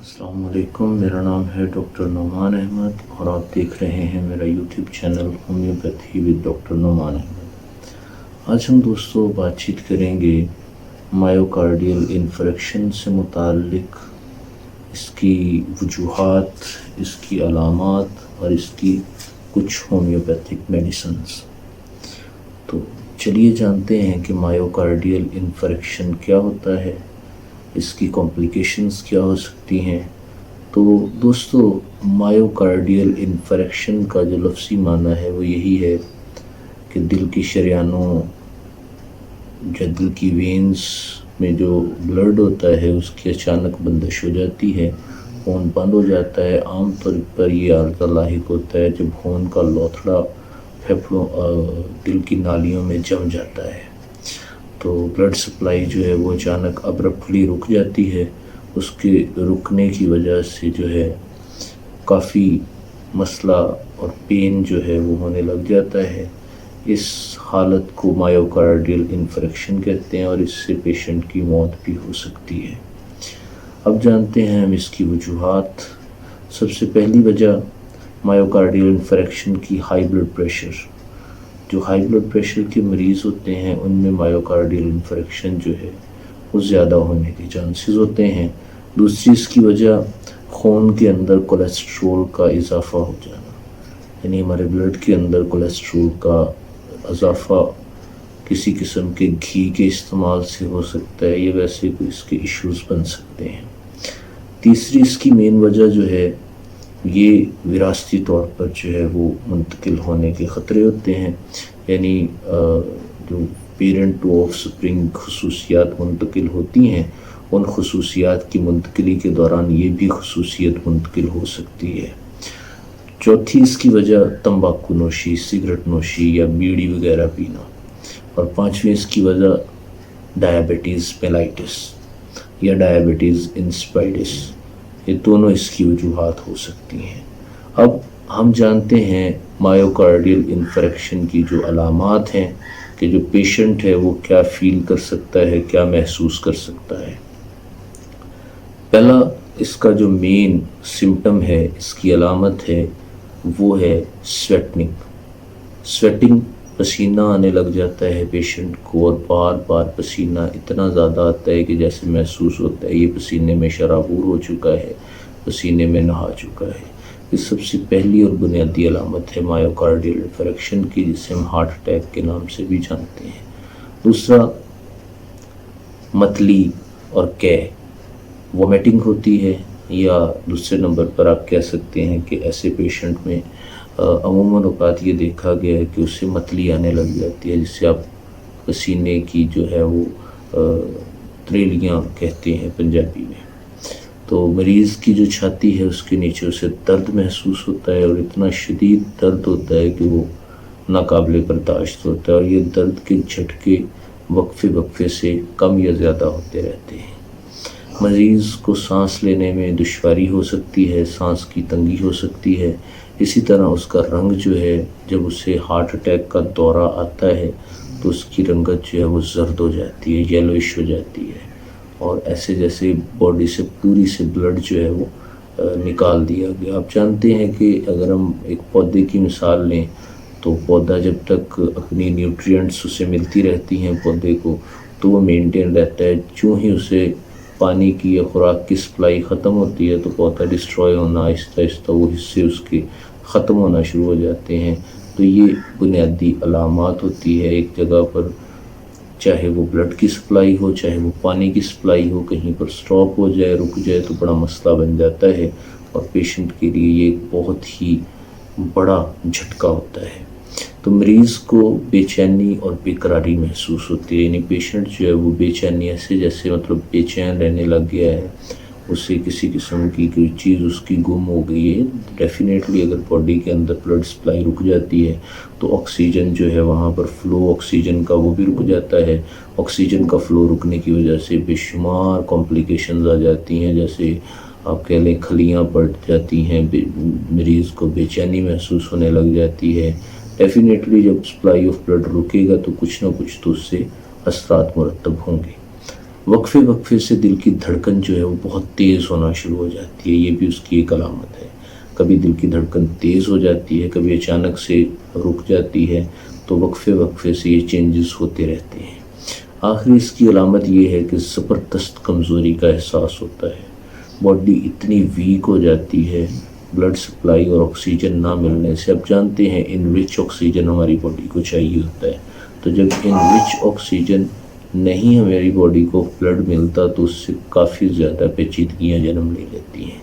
السلام علیکم، میرا نام ہے ڈاکٹر نعمان احمد اور آپ دیکھ رہے ہیں میرا YouTube channel homeopathy with doctor Noman Ahmed. آج ہم دوستوں بات چیت کریں گے مایوکارڈیل انفریکشن سے متعلق، اس کی وجوہات، اس کی علامات اور اس کی کچھ ہومیوپیتھک میڈیسنز۔ تو چلیے جانتے ہیں کہ مایوکارڈیل انفریکشن کیا ہوتا ہے، اس کی کمپلیکیشنز کیا ہو سکتی ہیں۔ تو دوستو، مایوکارڈیل انفریکشن کا جو لفظی معنی ہے وہ یہی ہے کہ دل کی شریانوں یا دل کی وینز میں جو بلڈ ہوتا ہے اس کی اچانک بندش ہو جاتی ہے، خون بند ہو جاتا ہے۔ عام طور پر یہ عارضہ لاحق ہوتا ہے جب خون کا لوتھڑا پھیپھڑوں دل کی نالیوں میں جم جاتا ہے، تو بلڈ سپلائی جو ہے وہ اچانک ابرپٹلی رک جاتی ہے۔ اس کے رکنے کی وجہ سے جو ہے کافی مسئلہ اور پین جو ہے وہ ہونے لگ جاتا ہے۔ اس حالت کو مایوکارڈیل انفریکشن کہتے ہیں اور اس سے پیشنٹ کی موت بھی ہو سکتی ہے۔ اب جانتے ہیں ہم اس کی وجوہات۔ سب سے پہلی وجہ مایوکارڈیل انفریکشن کی ہائی بلڈ پریشر۔ جو ہائی بلڈ پریشر کے مریض ہوتے ہیں ان میں مایوکارڈیل انفریکشن جو ہے وہ زیادہ ہونے کے چانسز ہوتے ہیں۔ دوسری اس کی وجہ خون کے اندر کولیسٹرول کا اضافہ ہو جانا، یعنی ہمارے بلڈ کے اندر کولیسٹرول کا اضافہ کسی قسم کے گھی کے استعمال سے ہو سکتا ہے، یا ویسے کوئی اس کے ایشوز بن سکتے ہیں۔ تیسری اس کی مین وجہ جو ہے یہ وراثتی طور پر جو ہے وہ منتقل ہونے کے خطرے ہوتے ہیں، یعنی جو پیرنٹ ٹو آف سپرنگ خصوصیات منتقل ہوتی ہیں، ان خصوصیات کی منتقلی کے دوران یہ بھی خصوصیت منتقل ہو سکتی ہے۔ چوتھی اس کی وجہ تمباکو نوشی، سگریٹ نوشی یا بیڑی وغیرہ پینا، اور پانچویں اس کی وجہ ڈائبٹیز میلائٹس یا ڈائبٹیز انسپائڈس، یہ دونوں اس کی وجوہات ہو سکتی ہیں۔ اب ہم جانتے ہیں مایوکارڈیل انفریکشن کی جو علامات ہیں کہ جو پیشنٹ ہے وہ کیا فیل کر سکتا ہے، کیا محسوس کر سکتا ہے۔ پہلا اس کا جو مین سمٹم ہے، اس کی علامت ہے، وہ ہے سویٹنگ۔ پسینہ آنے لگ جاتا ہے پیشنٹ کو، اور بار بار پسینہ اتنا زیادہ آتا ہے کہ جیسے محسوس ہوتا ہے یہ پسینے میں شرابور ہو چکا ہے، پسینے میں نہا چکا ہے۔ یہ سب سے پہلی اور بنیادی علامت ہے مایوکارڈیل انفریکشن کی، جسے ہم ہارٹ اٹیک کے نام سے بھی جانتے ہیں۔ دوسرا متلی اور وومیٹنگ ہوتی ہے، یا دوسرے نمبر پر آپ کہہ سکتے ہیں کہ ایسے پیشنٹ میں عموماً اوقات یہ دیکھا گیا ہے کہ اسے متلی آنے لگ جاتی ہے، جس سے آپ پسینے کی جو ہے وہ تریلیاں کہتے ہیں پنجابی میں۔ تو مریض کی جو چھاتی ہے اس کے نیچے اسے درد محسوس ہوتا ہے، اور اتنا شدید درد ہوتا ہے کہ وہ ناقابل برداشت ہوتا ہے، اور یہ درد کے جھٹکے وقفے سے کم یا زیادہ ہوتے رہتے ہیں۔ مریض کو سانس لینے میں دشواری ہو سکتی ہے، سانس کی تنگی ہو سکتی ہے۔ اسی طرح اس کا رنگ جو ہے، جب اسے ہارٹ اٹیک کا دورہ آتا ہے تو اس کی رنگت جو ہے وہ زرد ہو جاتی ہے، یلوئش ہو جاتی ہے، اور ایسے جیسے باڈی سے پوری سے بلڈ جو ہے وہ نکال دیا گیا۔ آپ جانتے ہیں کہ اگر ہم ایک پودے کی مثال لیں تو پودا جب تک اپنی نیوٹرینٹس اسے ملتی رہتی ہیں پودے کو تو وہ مینٹین رہتا ہے۔ چوں ہی اسے پانی کی یا خوراک کی سپلائی ختم ہوتی ہے تو پودا ڈسٹروائے ہونا، آہستہ آہستہ وہ حصے اس کے ختم ہونا شروع ہو جاتے ہیں۔ تو یہ بنیادی علامات ہوتی ہے ایک جگہ پر، چاہے وہ بلڈ کی سپلائی ہو، چاہے وہ پانی کی سپلائی ہو، کہیں پر سٹاپ ہو جائے، رک جائے تو بڑا مسئلہ بن جاتا ہے، اور پیشنٹ کے لیے یہ بہت ہی بڑا جھٹکا ہوتا ہے۔ تو مریض کو بے چینی اور بے قراری محسوس ہوتی ہے، یعنی پیشنٹ جو ہے وہ بے چینی ایسے جیسے بے چین رہنے لگ گیا ہے، اسے کسی قسم کی کوئی چیز اس کی گم ہو گئی ہے۔ ڈیفینیٹلی اگر باڈی کے اندر بلڈ سپلائی رک جاتی ہے تو آکسیجن جو ہے وہاں پر فلو آکسیجن کا وہ بھی رک جاتا ہے۔ آکسیجن کا فلو رکنے کی وجہ سے بے شمار کمپلیکیشنز آ جاتی ہیں، جیسے آپ کہہ لیں کھلیاں پڑ جاتی ہیں، مریض کو بے چینی محسوس ہونے لگ جاتی ہے۔ ڈیفینیٹلی جب سپلائی آف بلڈ رکے گا تو کچھ نہ کچھ تو اس سے اثرات مرتب ہوں گے۔ وقفے وقفے سے دل کی دھڑکن جو ہے وہ بہت تیز ہونا شروع ہو جاتی ہے، یہ بھی اس کی ایک علامت ہے۔ کبھی دل کی دھڑکن تیز ہو جاتی ہے، کبھی اچانک سے رک جاتی ہے، تو وقفے وقفے سے یہ چینجز ہوتے رہتے ہیں۔ آخری اس کی علامت یہ ہے کہ زبردست کمزوری کا احساس ہوتا ہے، باڈی اتنی ویک ہو جاتی ہے بلڈ سپلائی اور آکسیجن نہ ملنے سے۔ اب جانتے ہیں انریچ آکسیجن ہماری باڈی کو چاہیے ہوتا ہے، تو جب انریچ آکسیجن نہیں ہماری باڈی کو بلڈ ملتا تو اس سے کافی زیادہ پیچیدگیاں جنم لے لیتی ہیں۔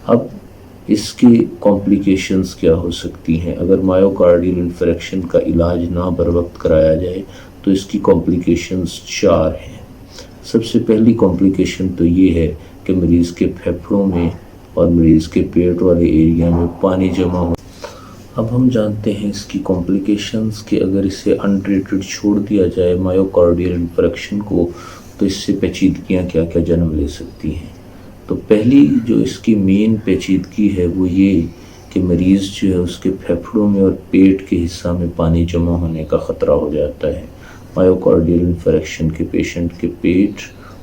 اب اس کی کمپلیکیشنز کیا ہو سکتی ہیں؟ اگر مایوکارڈیل انفریکشن کا علاج نہ بر وقت کرایا جائے تو اس کی کمپلیکیشنز 4 ہیں۔ سب سے پہلی کمپلیکیشن تو یہ ہے کہ مریض کے پھیپھڑوں میں اور مریض کے پیٹ والے ایریا میں پانی جمع ہو۔ اب ہم جانتے ہیں اس کی کمپلیکیشنز کہ اگر اسے انٹریٹڈ چھوڑ دیا جائے مایوکارڈیل انفریکشن کو تو اس سے پیچیدگیاں کیا کیا جنم لے سکتی ہیں۔ تو پہلی جو اس کی مین پیچیدگی ہے وہ یہ کہ مریض جو ہے اس کے پھیپھڑوں میں اور پیٹ کے حصہ میں پانی جمع ہونے کا خطرہ ہو جاتا ہے۔ مایوکارڈیل انفریکشن کے پیشنٹ کے پیٹ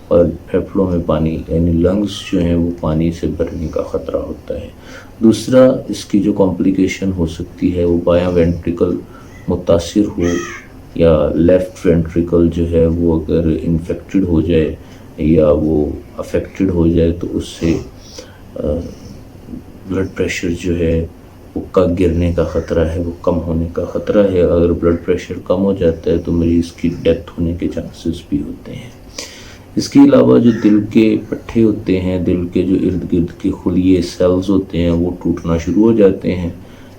اور پھیپھڑوں میں پانی یعنی لنگز جو ہیں وہ پانی سے بھرنے کا خطرہ ہوتا ہے۔ دوسرا اس کی جو کمپلیکیشن ہو سکتی ہے وہ بایاں وینٹریکل متاثر ہو یا لیفٹ وینٹریکل جو ہے وہ اگر انفیکٹڈ ہو جائے یا وہ افیکٹڈ ہو جائے تو اس سے بلڈ پریشر جو ہے وہ گرنے کا خطرہ ہے، وہ کم ہونے کا خطرہ ہے۔ اگر بلڈ پریشر کم ہو جاتا ہے تو مریض کی ڈیتھ ہونے کے چانسز بھی ہوتے ہیں۔ اس کے علاوہ جو دل کے پٹھے ہوتے ہیں، دل کے جو ارد گرد کے خلیے سیلز ہوتے ہیں وہ ٹوٹنا شروع ہو جاتے ہیں۔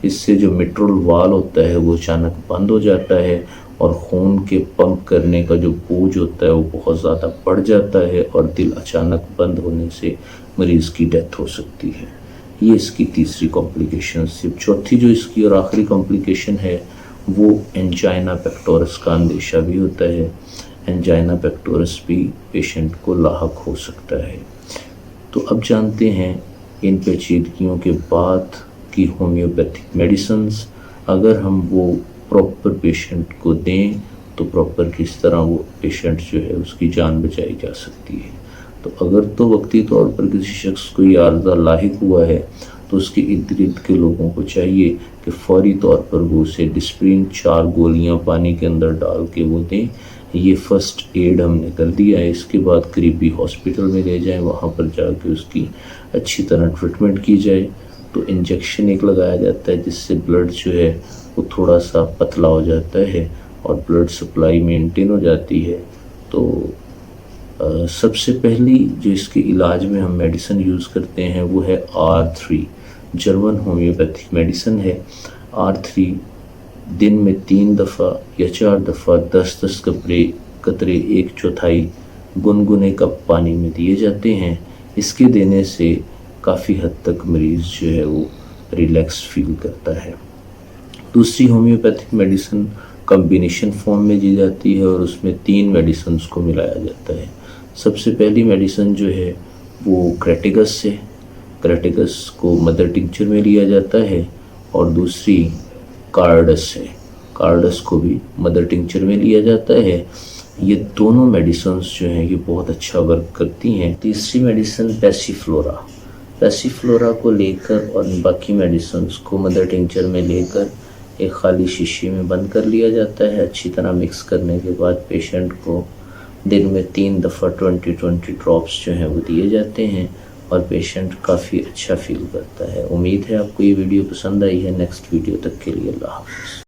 اس سے جو مٹرل وال ہوتا ہے وہ اچانک بند ہو جاتا ہے اور خون کے پمپ کرنے کا جو بوجھ ہوتا ہے وہ بہت زیادہ بڑھ جاتا ہے اور دل اچانک بند ہونے سے مریض کی ڈیتھ ہو سکتی ہے۔ یہ اس کی تیسری کمپلیکیشن ہے۔ چوتھی جو اس کی اور آخری کمپلیکیشن ہے وہ انجائنا پیکٹورس کا اندیشہ بھی ہوتا ہے۔ انجائنا پیکٹورس بھی پیشنٹ کو لاحق ہو سکتا ہے۔ تو اب جانتے ہیں ان پیچیدگیوں کے بعد کی ہومیوپیتھک میڈیسنز، اگر ہم وہ پراپر پیشنٹ کو دیں تو پراپر کس طرح وہ پیشنٹ جو ہے اس کی جان بچائی جا سکتی ہے۔ تو اگر تو وقتی طور پر کسی شخص کو یہ عارضہ لاحق ہوا ہے تو اس کے ارد گرد کے لوگوں کو چاہیے کہ فوری طور پر وہ اسے ڈسپرین 4 گولیاں پانی کے اندر ڈال کے وہ دیں۔ یہ فرسٹ ایڈ ہم نے کر دیا ہے، اس کے بعد قریبی ہاسپٹل میں لے جائیں، وہاں پر جا کے اس کی اچھی طرح ٹریٹمنٹ کی جائے۔ تو انجیکشن ایک لگایا جاتا ہے جس سے بلڈ جو ہے وہ تھوڑا سا پتلا ہو جاتا ہے اور بلڈ سپلائی مینٹین ہو جاتی ہے۔ تو سب سے پہلی جو اس کے علاج میں ہم میڈیسن یوز کرتے ہیں وہ ہے R3، جرمن ہومیوپیتھک میڈیسن ہے۔ R3 دن میں 3 دفعہ یا 4 دفعہ 10 قطرے 1/4 گنگنے کپ پانی میں دیے جاتے ہیں۔ اس کے دینے سے کافی حد تک مریض جو ہے وہ ریلیکس فیل کرتا ہے۔ دوسری ہومیوپیتھک میڈیسن کمبینیشن فارم میں دی جاتی ہے اور اس میں 3 میڈیسنز کو ملایا جاتا ہے۔ سب سے پہلی میڈیسن جو ہے وہ کریٹیگس ہے، کریٹیگس کو مدر ٹنکچر میں لیا جاتا ہے، اور دوسری کارڈس ہے، کارڈس کو بھی مدر ٹنکچر میں لیا جاتا ہے۔ یہ دونوں میڈیسنز جو ہیں یہ بہت اچھا ورک کرتی ہیں۔ تیسری میڈیسن پیسی فلورا کو لے کر اور باقی میڈیسنز کو مدر ٹنکچر میں لے کر ایک خالی شیشے میں بند کر لیا جاتا ہے۔ اچھی طرح مکس کرنے کے بعد پیشنٹ کو دن میں 3 دفعہ 20 ڈراپس جو ہیں وہ دیے جاتے ہیں اور پیشنٹ کافی اچھا فیل کرتا ہے۔ امید ہے آپ کو یہ ویڈیو پسند آئی ہے۔ نیکسٹ ویڈیو تک کے لیے اللہ حافظ۔